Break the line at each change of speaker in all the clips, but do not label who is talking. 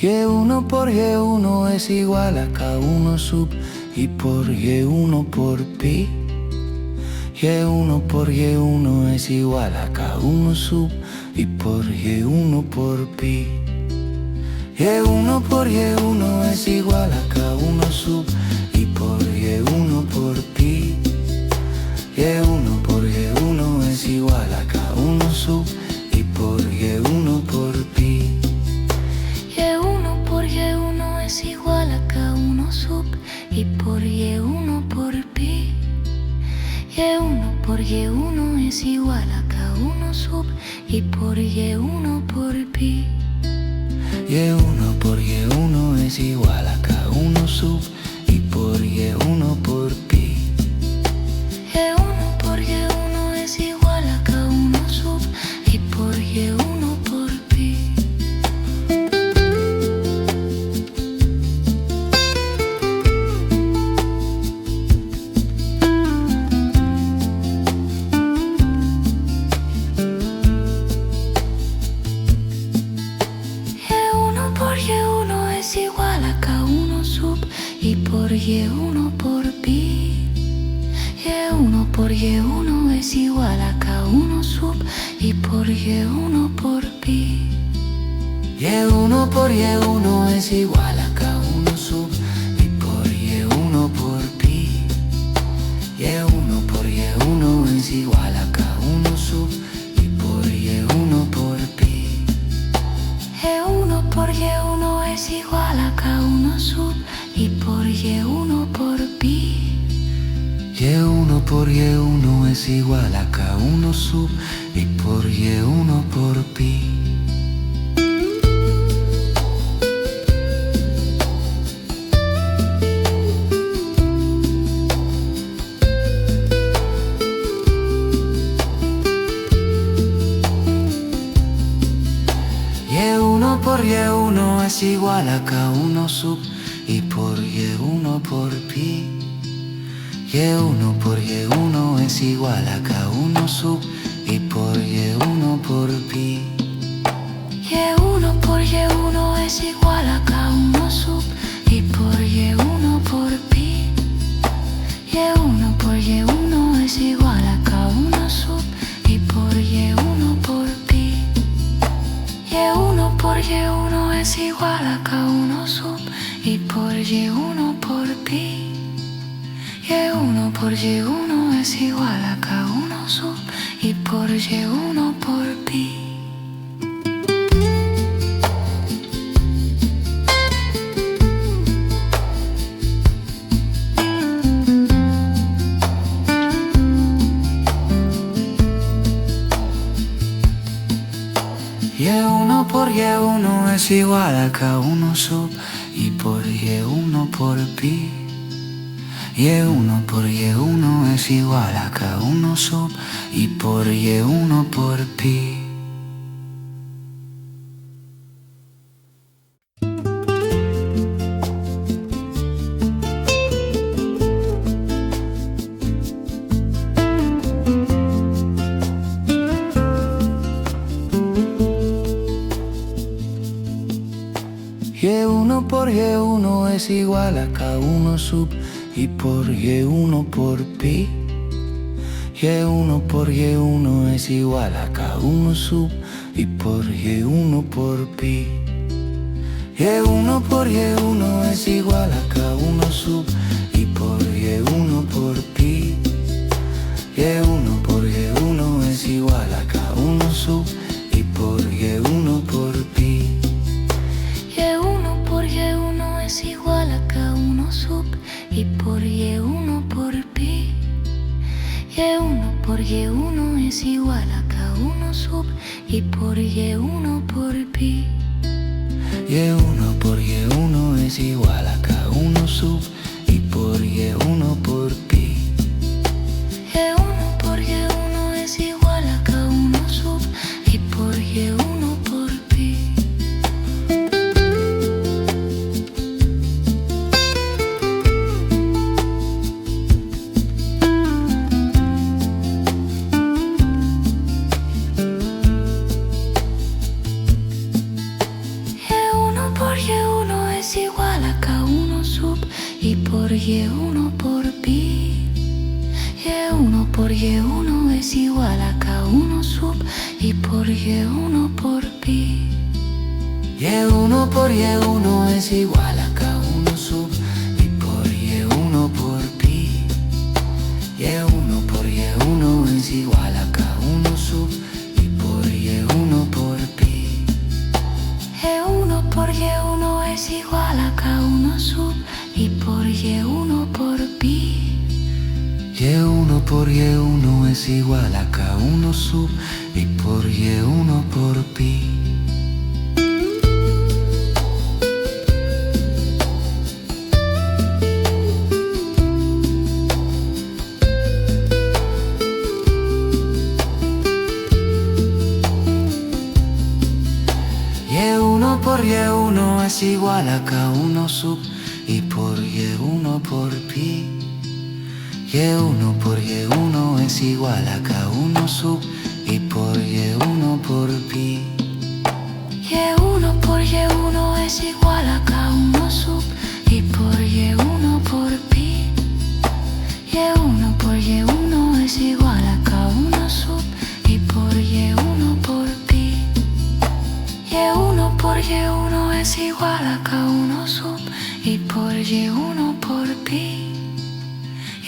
Y1 por Y1 es igual a K1 sub I por Y1 por pi. Y1 por Y1 es igual a K1 sub I por Y1 por pi. Y1 por Y1 es igual a K1 sub I por Y1 por pi. Y1 por Y1 es igual a K1 sub I por Y1 por pi.
Y1 por Y1 es igual a K1 sub I por Y1 por pi. Y1 por Y1 es igual a K1 sub I por Y1 por pi.
Y1 por Y1 es igual a K1 sub I por Y1 por pi.
Y1 por Y1 es igual a K1 sub I por Y1 por pi. Y1 por Y1 es igual a K1 sub I por Y1 por pi. Y1 por Y1 es igual a K1 sub I por Y1 por pi.
Y1 por Y1 es igual a K1 sub I por Y1 por pi. Y1 por Y1 es igual a K1 sub I por Y1 por pi.
Y1 por Y1 es igual a K1 sub I por Y1 por pi.
Y1 por Y1 es igual a K1 sub I por Y1 por pi. Y1 por Y1 es igual a K1 sub I por Y1 por pi. Y1 por Y1 es igual a K1 sub I por Y1 por pi.
Y1 por Y1 es igual a K1 sub I por Y1 por pi. Y1 por Y1 es igual a K1 sub I por Y1 por pi. Y1 por Y1 es igual a K1 sub I por Y1 por pi. Y1 por Y1 es igual a K1 sub I por Y1 por pi.
Y1 por Y1 es igual a K1 sub I por Y1 por pi. Y1 por Y1 es igual a K1 sub I por Y1 por pi. Y1 por Y1 es igual a K1 sub I por Y1 por pi. Y1 por Y1 es igual a K1 sub I por Y1 por pi. Y1 por Y1 es igual a K1 sub I por Y1 por pi. Y1 por Y1 es igual a K1 sub I por Y1 por pi.
Y1 por Y1 es igual a K1 sub I por Y1 por pi. Y1 por Y1 es igual a K1 sub I por Y1 por pi.
Y1 por Y1 es igual a K1 sub I por Y1 por pi.
Y1 por Y1 es igual a K1 sub I por Y1 por pi. Y1 por Y1 por Y1 por pi. Y1 por Y1 es igual a K1 sub I por Y1 por pi.
Y1 por Y1 es igual a K1 sub I por Y1 por pi. Y1 por Y1 es igual a K1 sub I por Y1 por pi.
Y1 por Y1 es igual a K1 sub I por Y1 por pi.
Y1 por Y1 es igual a K1 sub I por Y1 por pi. Y1 por Y1 es igual a K1 sub I por Y1 por pi. Y1 por Y1 es igual a K1 sub I por Y1 por pi.
Y1 por Y1 es igual a K1 sub I por Y1 por pi. Y1 por Y1 es igual a K1 sub I por Y1 por pi. Y1 por Y1 es igual a K1 sub I por Y1 por pi.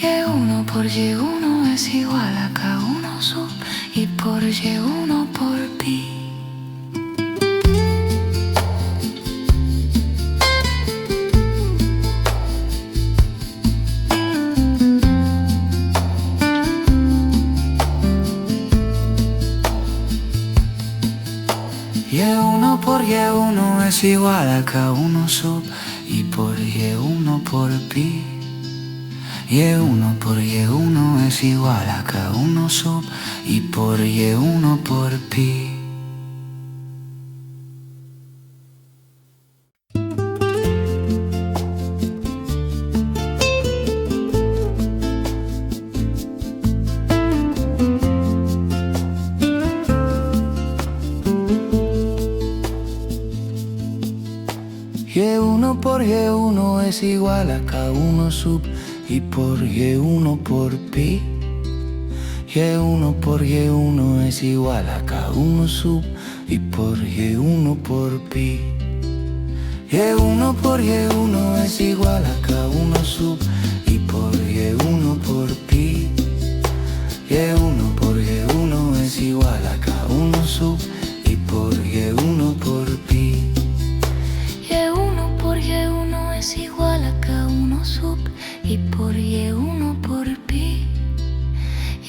Y1 por Y1 es igual a K1 sub I por Y1 por pi.
Y1 por Y1 es igual a K1 sub I por Y1 por pi. Y1 por Y1 es igual a K1 sub I por Y1 por pi. Y1 por Y1 es igual a K1 sub I por Y1 por pi. Y1 por Y1 es igual a K1 sub I por Y1 por pi. Y1 por Y1 es igual a K1 sub I por Y1 por pi. Y1 por Y1 es igual a K1 sub I por Y1 por pi.
Y1 por Y1 es igual a K1 sub I por Y1 por pi.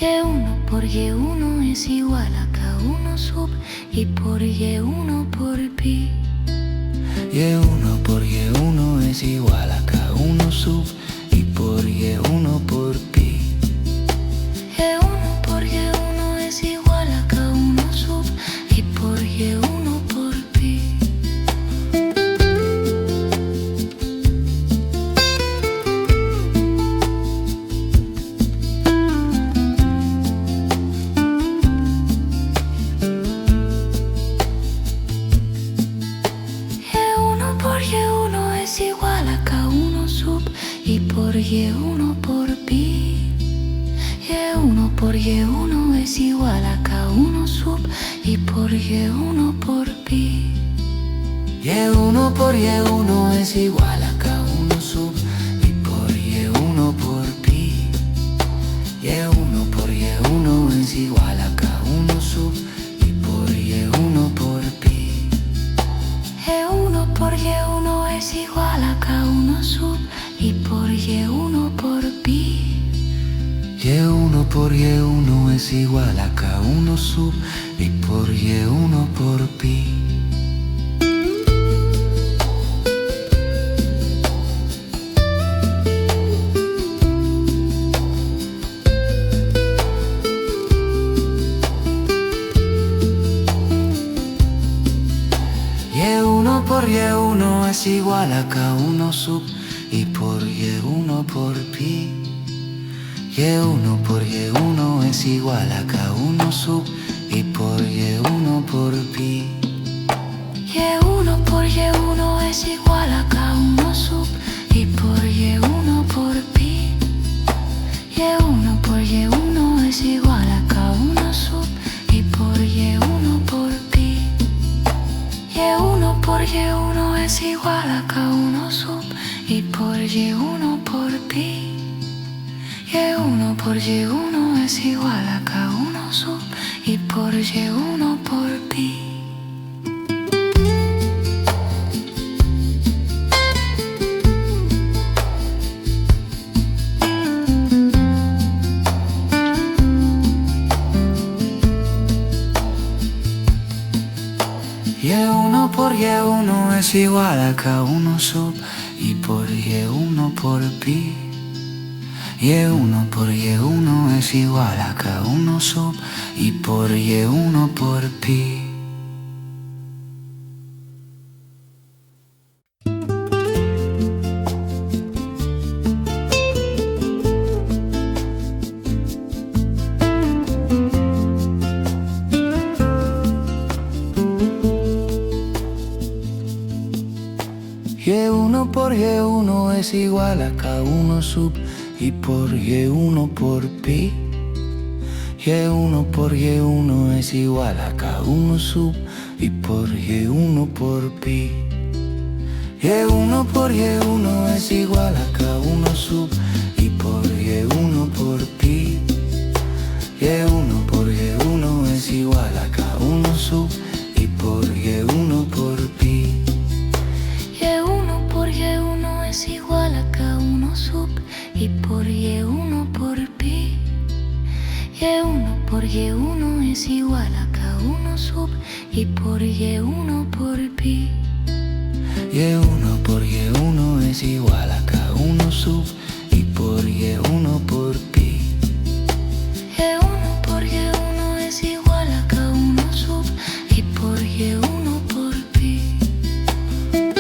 Y1 por Y1 es igual a K1 sub I por Y1 por pi.
Y1 por Y1 es igual a K1 sub I por Y1 por pi.
Y1 por Y1 es igual a K1 sub I por Y1 por pi. Y1 por Y1 es igual a K1 sub I por Y1 por pi. Y1 por Y1 es igual a K1 sub I por Y1 por pi.
Y1 por Y1 es igual a K1 sub I por Y1 por pi. Y1 por Y1 es igual a K1 sub I por Y1 por pi.
Y1 por Y1 es igual a K1 sub I por Y1 por pi.
Y1 por Y1 es igual a K1 sub I por Y1 por pi. Y1 por Y1 es igual a K1 sub I por Y1 por pi. Y1 por Y1 es igual a K1 sub I por Y1 por pi.
Y1 por Y1 es igual a K1 sub I por Y1 por es igual a K1 sub y por Y1 por pi. Y1 por Y1 es igual a K1 sub y por Y1 por pi.
Y1 por Y1 es igual a K1 sub y por Y1 por pi. Y1 por Y1 es igual a K1 sub y por Y1 por pi. Y1 por Y1 es igual a K1 sub y por Y1 por pi. Y1 por Y1 es igual a K1 sub y por Y1 por pi. Y1 por Y1 es igual a K1 sub y por Y1 por pi. Y1 por Y1 es igual a K1 sub y por Y1 por pi.
Y1 por Y1 es igual a K1 sub y por Y1 por pi. Y1 por Y1 es igual a K1 sub y por Y1 por pi.
Y1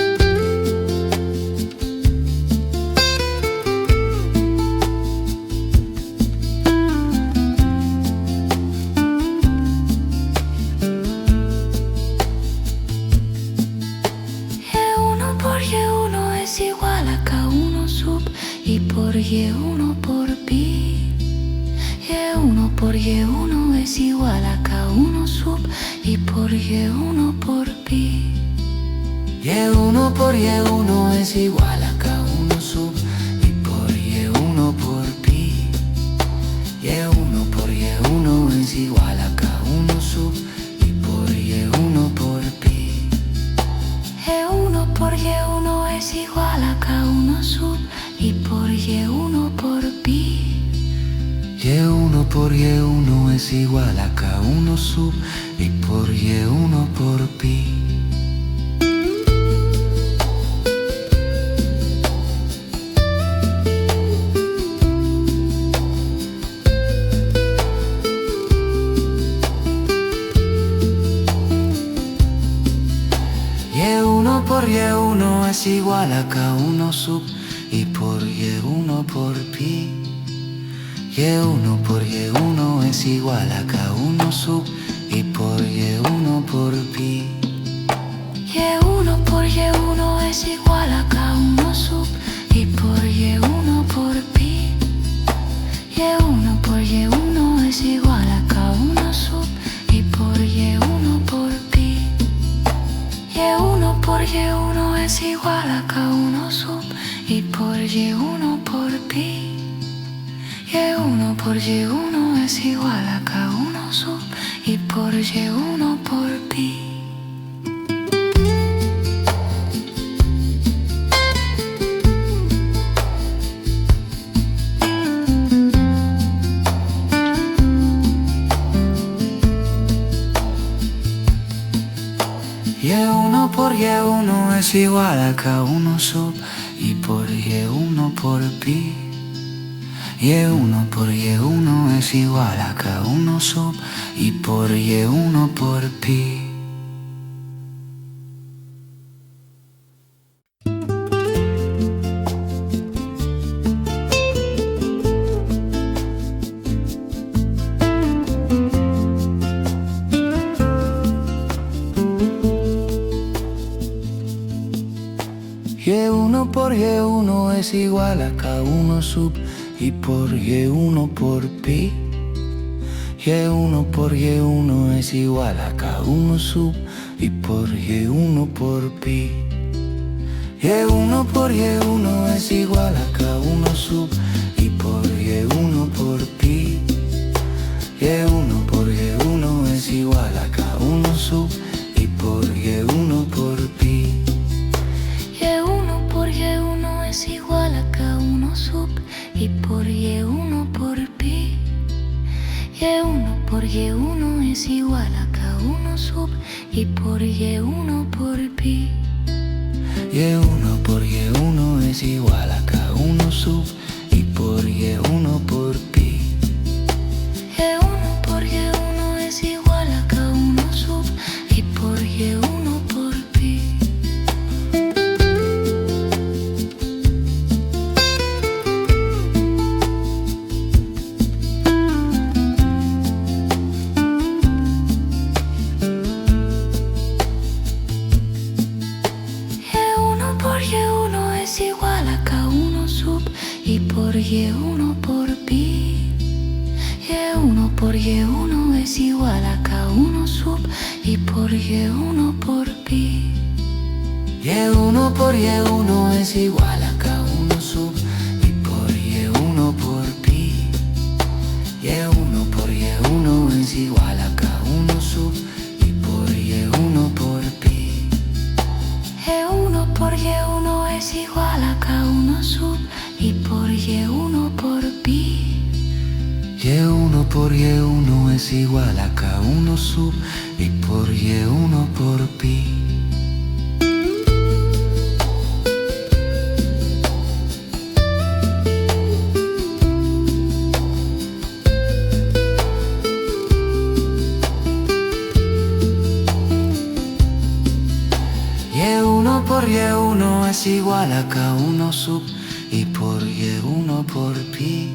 por Y1 es igual a K1 sub y por Y1 por pi.
Y1 por Y1 es igual a K1 sub y por Y1 por pi. Y1 por Y1 es igual a K1 sub y por Y1 por pi. Y1 por Y1 es igual a K1 sub y por Y1 por pi.
Y1 por Y1 es igual a K1 sub y por Y1 por pi. Y1 por Y1 es igual a K1 sub y por Y1 por pi.
Y1 por Y1 es igual a K1 sub y por Y1 por pi.
Y1 por Y1 es igual a K1 sub y por Y1 por pi. Y1 por Y1 es igual a K1 sub y por Y1 por pi. Y1 por Y1 es igual a K1 sub y por Y1 por pi.
Y1 por Y1 es igual a K1 sub y por Y1 por pi. Y1 por Y1 es igual a K1 sub y por Y1 por pi. Y1 por Y1 es igual a K1 sub y por Y1 por pi. Y1 por Y1 es igual a K1 sub y por Y1 por pi.
Y1 por Y1 es igual a K1 sub y por Y1 por pi. Y1 por Y1 es igual a K1 sub y por Y1 por pi. Y1 por Y1 es igual a K1 sub y por Y1 por pi. Y1 por Y1 es igual a K1 sub y por Y1 por pi. Y1 por Y1 es igual a K1 sub I por Y1 por pi. Y1 por Y1 es igual a K1 sub I por Y1 por pi.
Y1 por Y1 es igual a K1 sub I por Y1 por pi. Y1 por Y1 es igual a K1 sub I por Y1 por pi.
Y1 por Y1 es igual a K1 sub I por Y1 por pi.
Y1 por Y1 es igual a K1 sub I por Y1 por pi. Y1 por Y1 es igual a K1 sub I por Y1 por pi. Y1 por Y1 es igual a K1 sub I por Y1 por pi.
Y1 por Y1 es igual a K1 sub I por Y1 por pi. Y1 por Y1 es igual a K1 sub I por Y1 por pi.
Y1 por Y1 es igual a K1 sub I por Y1 por pi.
Y1 por Y1 es igual a K1 sub I por Y1 por pi.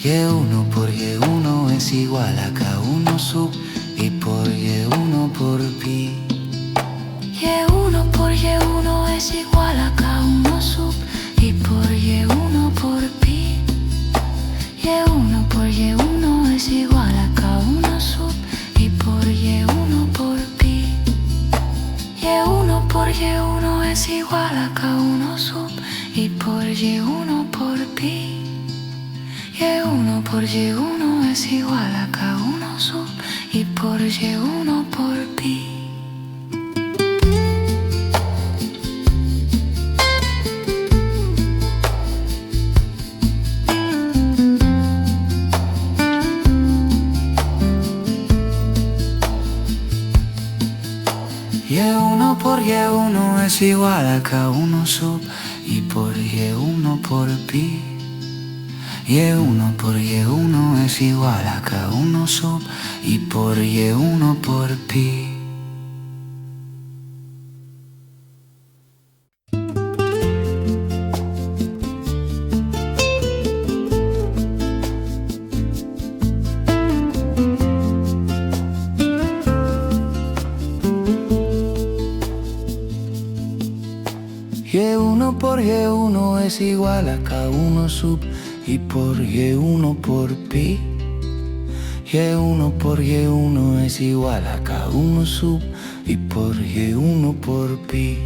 Y1 por Y1 es igual a K1 sub I por Y1 por pi. Y1 por Y1 es igual a K1 sub I por Y1 por pi.
Y1 por Y1 es igual a K1 sub I por Y1 por pi. Y1 por Y1 es igual a K1 sub I por Y1 por pi. Y1 por Y1 es igual a K1 sub I por Y1 por pi. Y1 por Y1 es igual a K1 sub I por Y1 por pi.
Y1 por Y1 es igual a K1 sub I por Y1 por pi. Y1 por Y1 es igual a K1 sub I por Y1 por pi. Y1 por Y1 es igual a K1 sub I por Y1 por pi. Y1 por Y1 es igual a K1 sub I por Y1 por pi. Y1 por Y1 es igual a K1 sub I por Y1 por pi.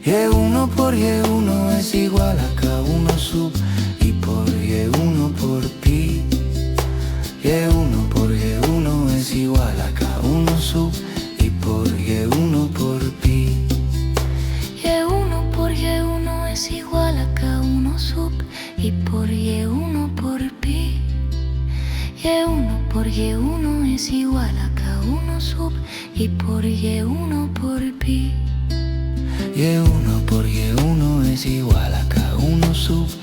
Y1 por Y1 es igual a K1 sub I por Y1 por pi.
Y1 por Y1 es igual a K1 sub I por Y1 por pi. Y1 por Y1 es igual a K1 sub I por Y1 por pi.
Y1 por Y1 es igual a K1 sub I por Y1 por pi.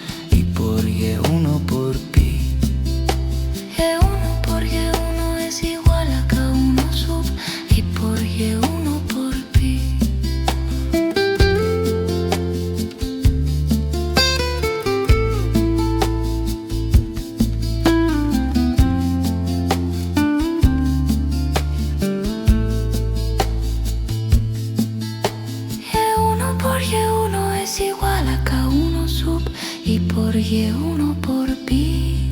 Y1 por Y1 es igual a K1 sub I por Y1 por pi. Y1 por Y1 es igual a K1 sub I por Y1 por pi.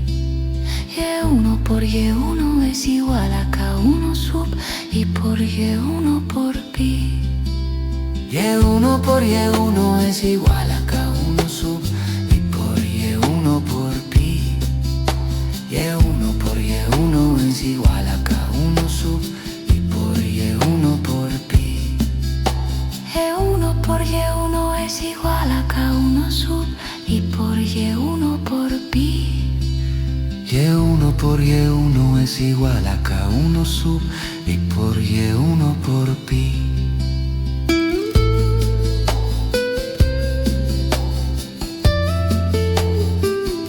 Y1 por Y1 es igual a K1 sub I por Y1 por pi.
Y1 por Y1 es igual a K1 sub I por Y1 por pi. Y1 por Y1 es igual a K1 sub I por Y1 por pi.
Y1 por Y1 es igual a K1 sub I por Y1 por pi.
Y1 por Y1 es igual a K1 sub I por Y1 por pi. Y1 por Y1 es igual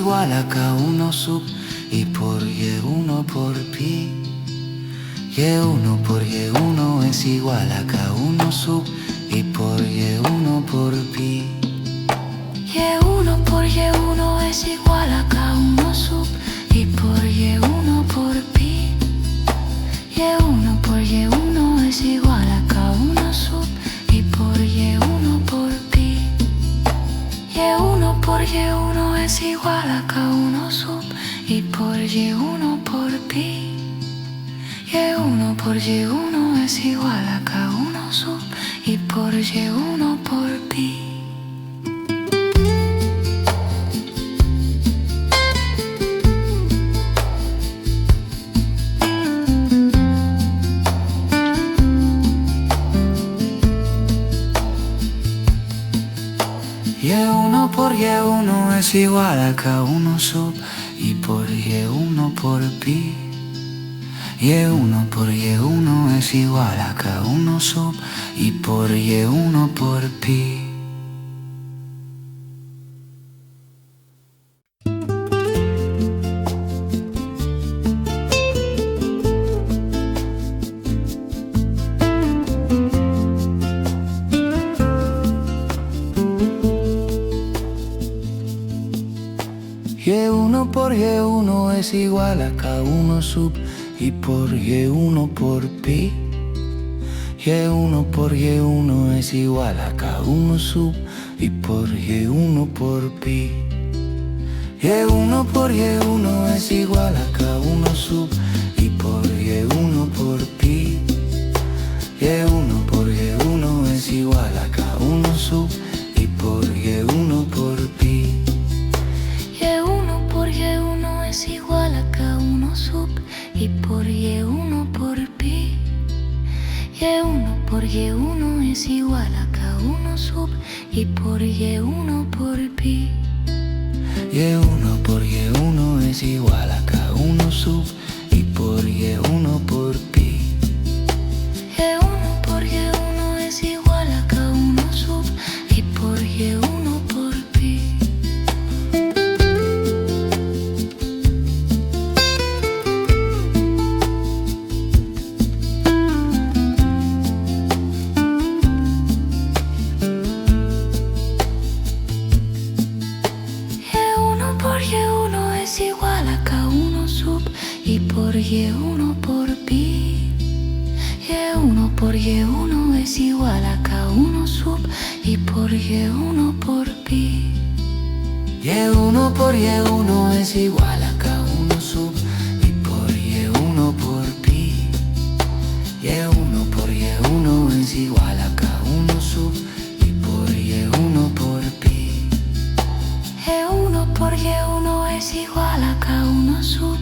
a K1 sub I por Y1 por pi. Y1 por Y1 es igual a K1 sub I por Y1 por pi.
Y1 por Y1 es igual a K1 sub I por Y1 por pi. Y1 por Y1 es igual a K1 sub I por Y1 por pi. Y1 por Y1 es igual a K1 sub I por Y1 por pi. Y1 por Y1 es igual a K1 sub I por Y1 por pi.
Y1 por Y1 es igual a K1 sub I por Y1 por pi. Y1 por Y1 es igual a K1 sub I por Y1 por pi. Y1 por Y1 es igual a K1 sub I por Y1 por pi. Y1 por Y1 es igual a K1 sub I por Y1 por pi. Y1 por Y1 es igual a K1 sub I por Y1 por pi. Y1 por Y1 es igual a K1 sub I por Y1 por pi.
Y1 por Y1 es igual a K1 sub I por Y1 por pi. Y1 por Y1 es igual a K1 sub I por Y1 por pi.
Y1 por Y1 es igual a K1 sub I por Y1 por pi.
Y1 por Y1 es igual a K1 sub I por Y1 por pi. Y1 por Y1 es igual a K1 sub I por Y1 por pi. Y1 por Y1 es igual a K1 sub I por Y1 por pi.
Y1 por Y1 es igual a K1 sub I por Y1 por pi. Y1 por Y1 es igual a K1 sub I por Y1 por pi.
Y1 por Y1 es igual a K1 sub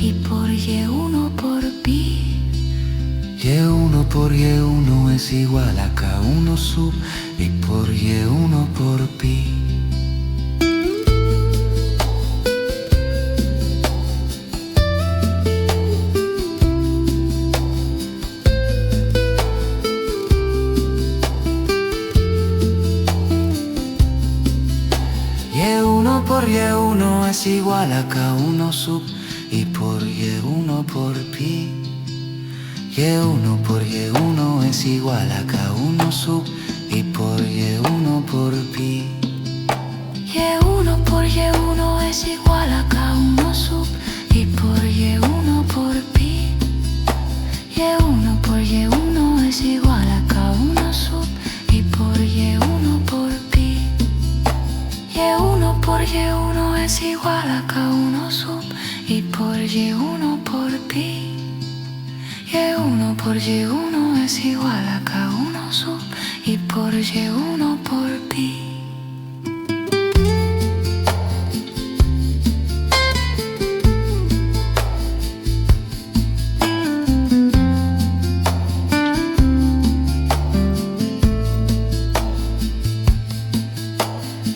I por Y1 por pi.
Y1 por Y1 es igual a K1 sub I por Y1 por pi. Y1 por Y1 es igual a K1 sub I por Y1 por pi. Y1 por Y1 es igual a K1 sub I por Y1 por pi.
Y1 por Y1 es igual a K1 sub I por Y1 por pi. Y1 por Y1 es igual a K1 sub I por Y1 por pi. Y1 por Y1 es igual a K1 sub y por Y1 por pi. Y1 por Y1 es igual a K1 sub y por Y1 por pi.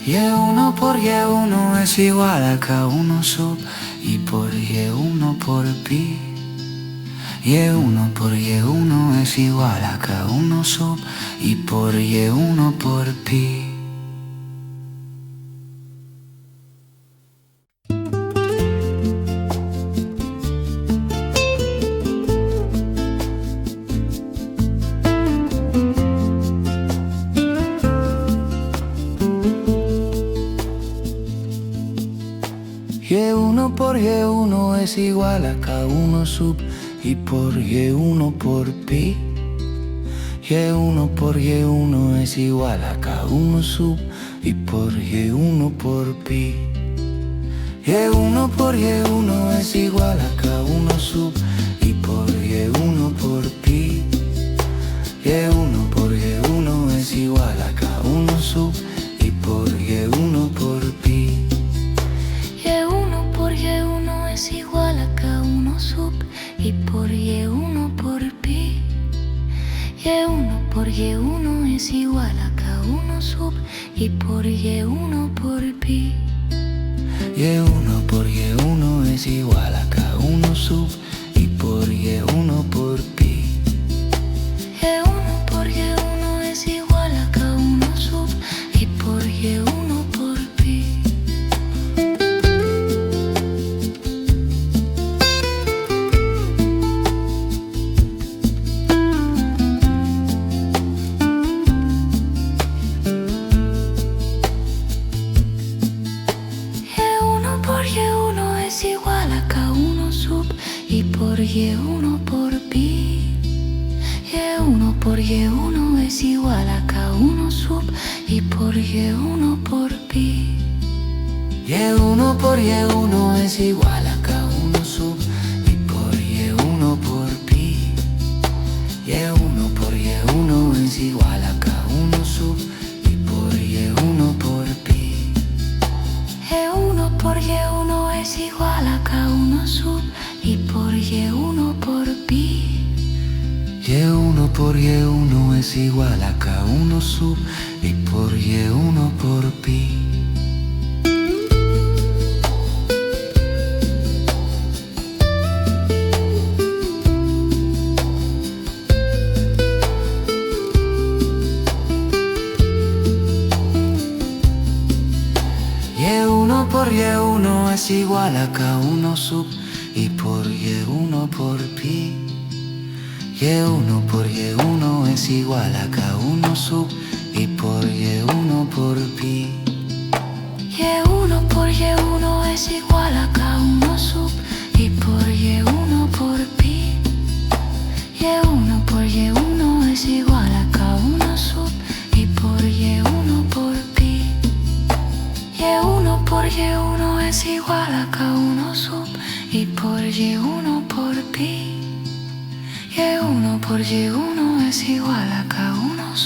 Y1 por Y1 es igual a K1 sub y por Y1 por pi. Y1 por Y1 es igual a K1 sub y por Y1 por pi. Y1 por Y1 es igual a K1 sub y por Y1 por pi. Y1 por Y1 es igual a K1 sub y por Y1 por pi. Y1 por Y1 es igual a K1 sub y por Y1 por pi. Y1 por Y1 es igual a K1 sub y por Y1 por pi.
Y1 por Y1 es igual a K1 sub y por Y1 por pi. Y1 por Y1 es igual a K1 sub y por Y1 por pi.
Y1 por Y1 es igual a K1 sub y por Y1 por pi.
Y1 por Y1 es igual a K1 sub y por Y1 por pi. Y1 por Y1 es igual a K1 sub y por Y1 por pi. Y1 por Y1 es igual a K1 sub y por Y1 por pi.
Y1 por Y1 es igual a K1 sub y por Y1 por pi. Y1 por Y1 es igual a K1 sub y por Y1 por pi.
Y1 por Y1 es igual a K1 sub y por Y1 por pi.
Y1 por Y1 es igual a K1 sub y por Y1 por pi. Y1 por Y1 es igual a K1 sub y por Y1 por pi. Y1 por Y1 es igual a K1 sub y por Y1 por pi.
Y1 por Y1 es igual a K1 sub y por Y1 por pi. Y1 por Y1 es igual a K1 sub y por Y1 por pi. Y1 por Y1 es igual a K1 sub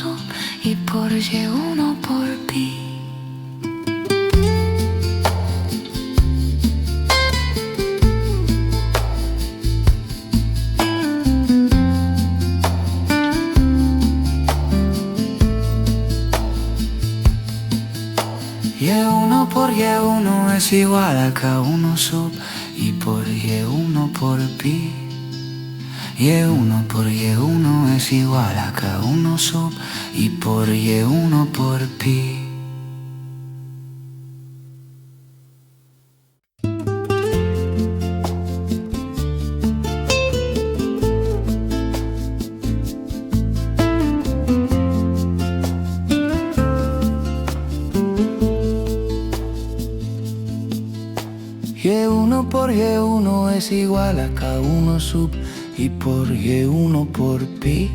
y por Y1 por pi. Y1 por Y1 es igual a K1 sub y por Y1 por pi.
Y1 por Y1 es igual a K1 sub y por Y1 por pi. Y1 por Y1 es igual a K1 sub y por Y1 por pi. Y1 por Y1 es igual a K1 sub y por Y1 por pi.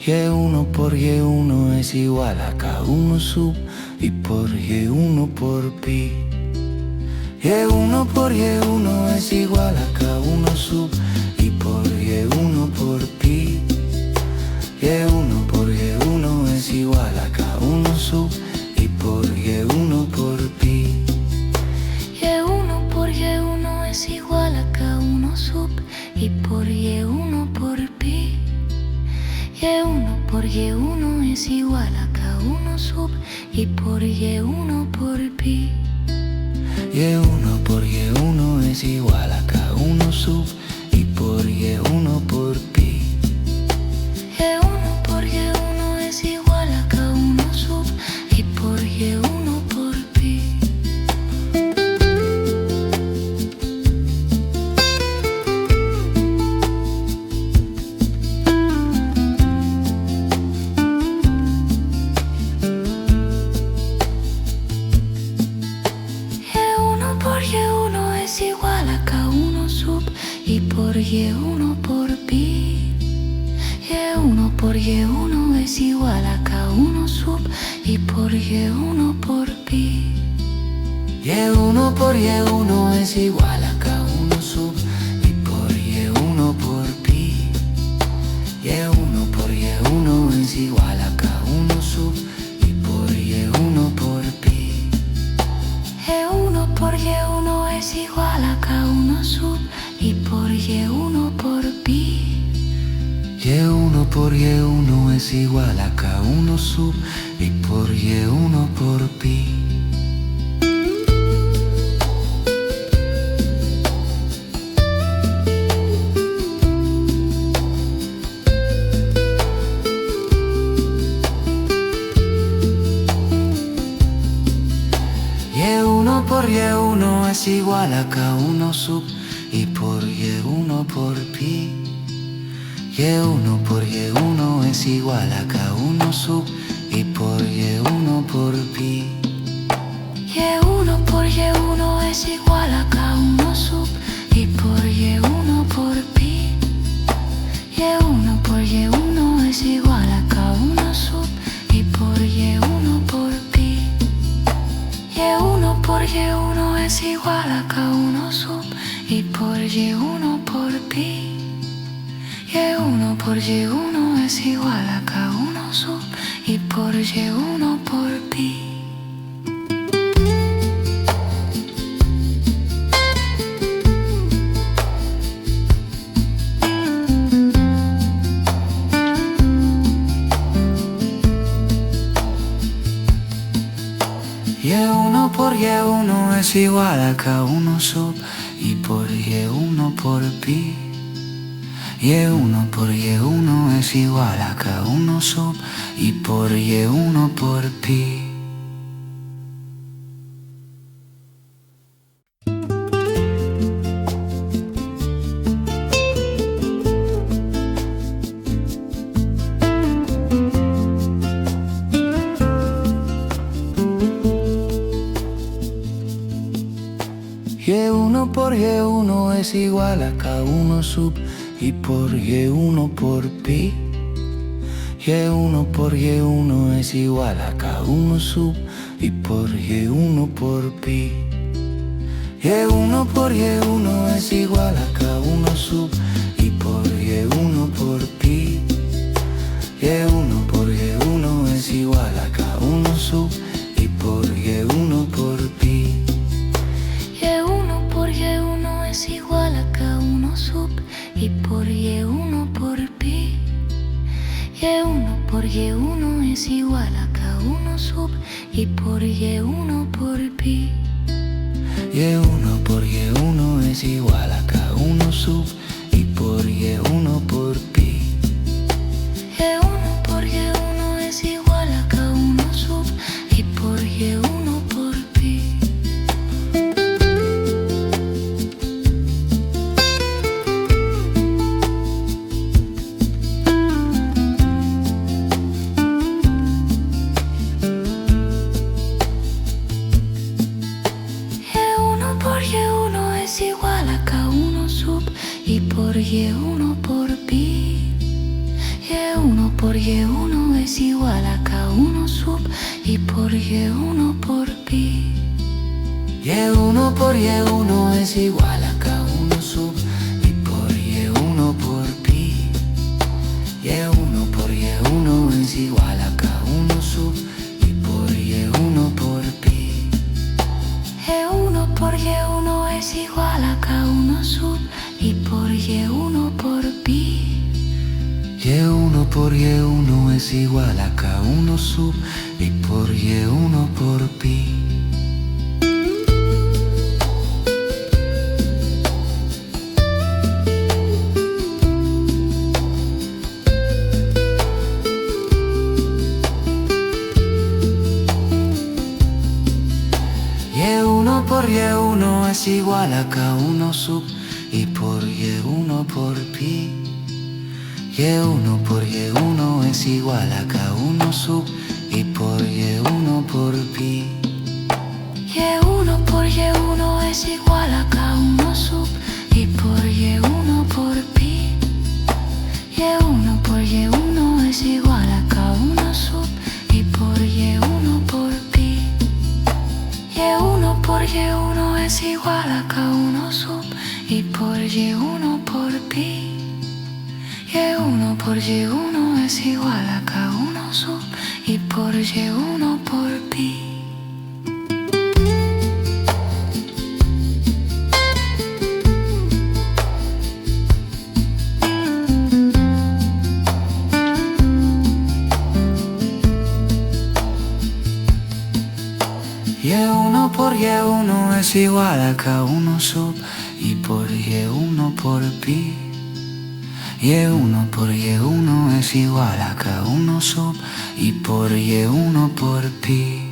Y1 por Y1 es igual a K1 sub y por Y1 por pi. Y1 por Y1 es igual a K1 sub I por Y1 por pi. Y1 por Y1 es igual a K1 sub I por Y1 por pi.
Y1 por Y1 es igual a K1 sub I por Y1 por pi. Y1 por Y1 es igual a K1 sub I por Y1 por pi.
Y1 por Y1 es igual a K1 sub I por Y1 por pi.
Y1 por Y1 es igual a K1 sub I por Y1 por pi. Y1 por Y1 es igual a K1 sub I por Y1 por pi. Y1 por Y1 es igual a K1 sub I por Y1 por pi.
Y1 por Y1 es igual a K1 sub I por Y1 por pi. Y1 por Y1 es igual a K1 sub I por Y1 por pi.
Y1 por Y1 es igual a K1 sub I por Y1 por pi.
Y1 por Y1 es igual a K1 sub I por Y1 por pi. Y1 por Y1 es igual a K1 sub I por Y1 por pi. Y1 por Y1 es igual a K1 sub I por Y1 por pi.
Y1 por Y1 es igual a K1 sub I por Y1 por pi. Y1 por Y1 es igual a K1 sub I por Y1 por pi. Y1 por Y1 es igual a K1 sub I por Y1 por pi. Y1 por Y1 es igual a K1 sub I por Y1 por pi.
Y1 por Y1 es igual a K1 sub I por Y1 por pi. Y1 por Y1 es igual a K1 sub I por Y1 por pi. Y1 por Y1 es igual a K1 sub I por Y1 por pi. Y1 por Y1 es igual a K1 sub I por Y1 por pi. Y1 por Y1 es igual a K1 sub I por Y1 por pi. Y1 por Y1 es igual a K1 sub I por Y1 por pi.
Y1 por Y1 es igual a K1 sub I por Y1 por pi. Y1 por Y1 es igual a K1 sub I por Y1 por pi.
Y1 por Y1 es igual a K1 sub I por Y1 por pi.
Y1 por Y1 es igual a K1 sub I por Y1 por pi. Y1 por Y1 es igual a K1 sub I por Y1 por pi. Y1 por Y1 es igual a K1 sub I por Y1 por pi.
Y1 por Y1 es igual a K1 sub I por Y1 por pi. Y1 por Y1 es igual a K1 sub I por Y1 por pi.
Y1 por Y1 es igual a K1 sub I por Y1 por pi.
Y1 por Y1 es igual a K1 sub I por Y1 por pi. Y1 por Y1 es igual a K1 sub I por Y1 por pi. Y1 por Y1 es igual a K1 sub I por Y1 por pi.
Y1 por Y1 es igual a K1 sub I por Y1 por pi. Y1 por Y1 es igual a K1 sub I por Y1 por pi. Y1 por Y1 es igual a K1 sub I por Y1 por pi. Y1 por Y1 es igual a K1 sub I por Y1 por pi.
Y1 por Y1 es igual a K1 sub I por Y1 por pi. Y1 por Y1 es igual a K1 sub I por Y1 por pi.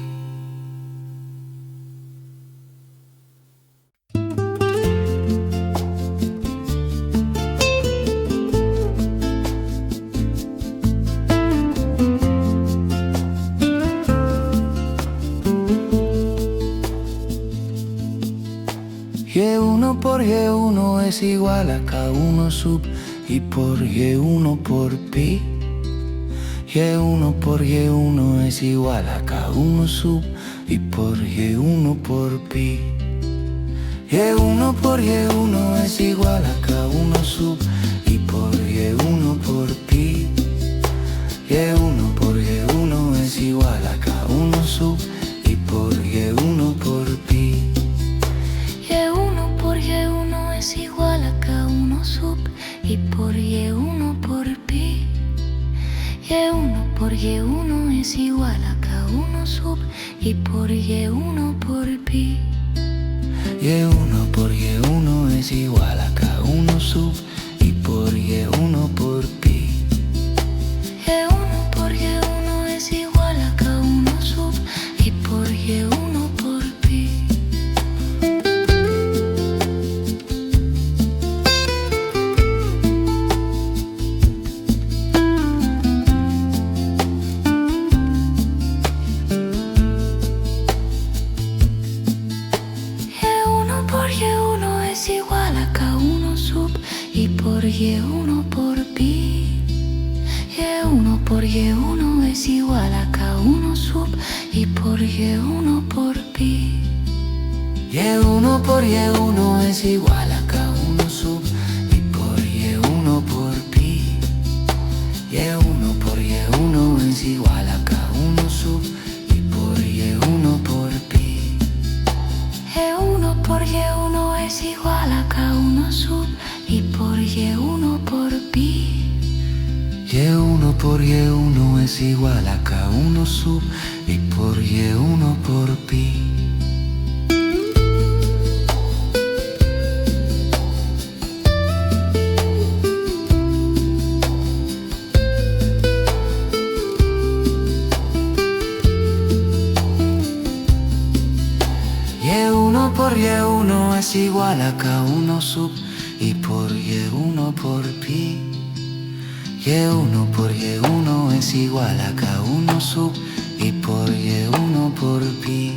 Y1 por Y1 es igual a K1 sub I por Y1 por pi. Y1 por Y1 es igual a K1 sub I por Y1 por pi. Y1 por Y1 es igual a K1 sub I por Y1 por pi. Y1 por Y1 es igual a K1 sub I por Y1 por pi.
Y1 por Y1 es igual a K1 sub I por Y1 por pi. Y1 por Y1 es igual a K1 sub I por Y1 por pi.
Y1 por Y1 es igual a K1 sub I por Y1 por pi.
Y1 por Y1 es igual a K1 sub I por Y1 por pi. Y1 por Y1 es igual a K1 sub I por Y1 por pi. Y1 por Y1 es igual a K1 sub I por Y1 por pi.
Y1 por Y1 es igual a K1 sub I por Y1 por pi. Y1 por Y1 es igual a K1 sub I por Y1 por pi.
Y1 por Y1 es igual a K1 sub I por Y1 por pi.
Y1 por Y1 es igual a K1 sub I por Y1 por pi. Y1 por Y1 es igual a K1 sub I por Y1 por pi. Y1 por Y1 es igual a K1 sub I por Y1 por pi.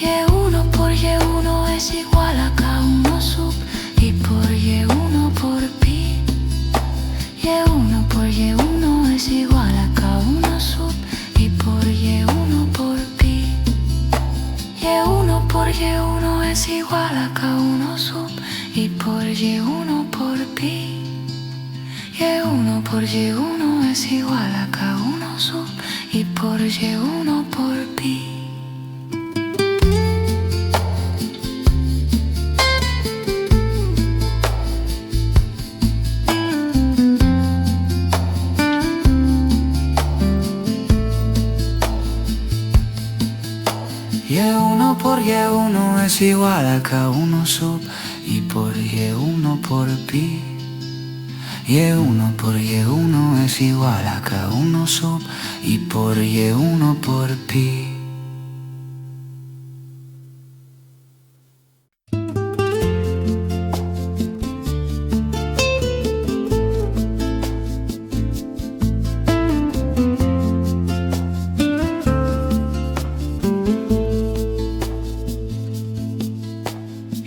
Y1 por Y1 es igual a K1 sub I por Y1 por pi. Y1 por Y1 es igual a K1 sub I por Y1 por pi. Y1 por Y1 es igual a K1 sub y por Y1 por pi. Y1 por Y1 es igual a K1 sub y por Y1 por pi.
Y1 por Y1 es igual a K1 sub y por Y1 por pi. Y1 por Y1 es igual a K1 sub y por Y1 por pi.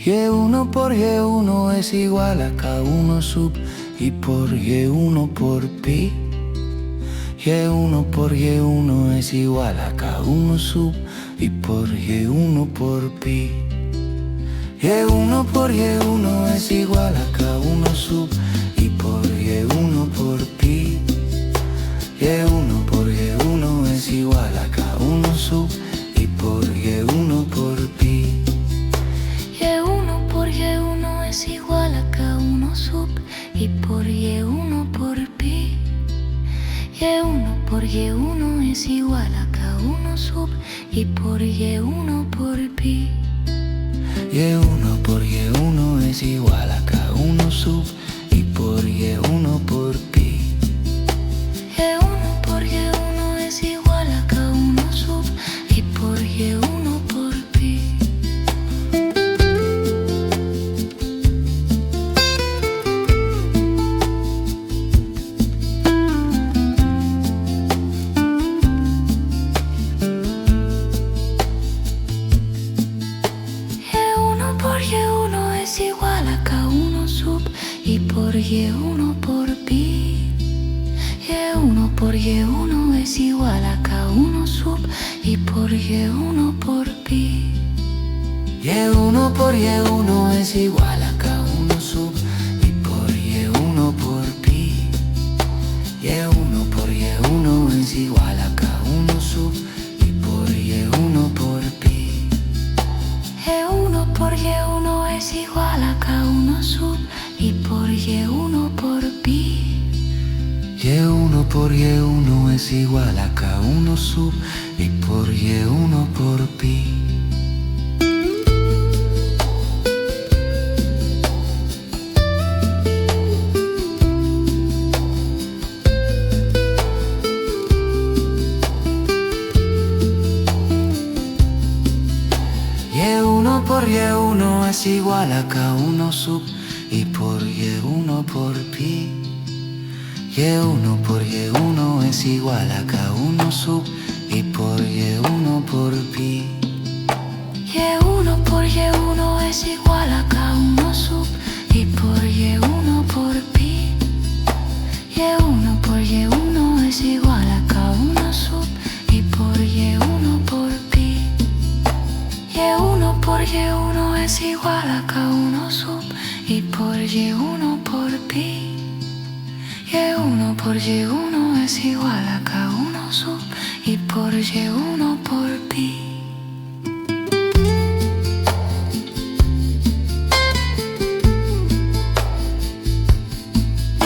Y1 por Y1 es igual a K1 sub y por Y1 por pi. Y1 por Y1 es igual a K1 sub y por Y1 por pi. Y1 por Y1 es igual a K1 sub y por Y1 por pi. Y1 por Y1 es igual a K1 sub y por Y1 por pi.
Y1 por Y1 es igual a K1 sub y por Y1 por pi. Y1 por Y1 es igual a K1 sub y por Y1 por pi.
Y1 por Y1 es igual a K1 sub y por Y1 por pi.
Y1 por Y1 es igual a K1 sub y por Y1 por pi. Y1 por Y1 es igual a K1 sub y por Y1 por pi. Y1 por Y1 es igual a K1 sub y por Y1 por pi.
Y1 por Y1 es igual a K1 sub y por Y1 por pi. Y1 por Y1 es igual a K1 sub y por Y1 por pi.
Y1 por Y1 es igual a K1 sub y por Y1 por pi.
Y1 por Y1 es igual a K1 sub y por Y1 por pi. Y1 por Y1 es igual a K1 sub y por Y1 por pi. Y1 por Y1 es igual a K1 sub y por Y1 por pi.
Y1 por Y1 es igual a K1 sub y por Y1 por pi. Y1 por Y1 es igual a K1 sub y por Y1 por pi. Y1 por Y1 es igual a K1 sub y por Y1 por pi. Y1 por Y1 es igual a K1 sub y por Y1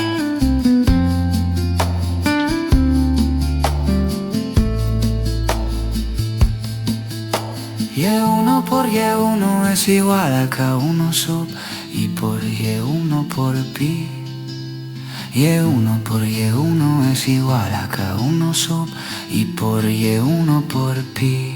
por pi.
Y1 por Y1 es igual a K1 sub y por Y1 por pi. Y1 por Y1 es igual a K1 sub y por Y1 por pi.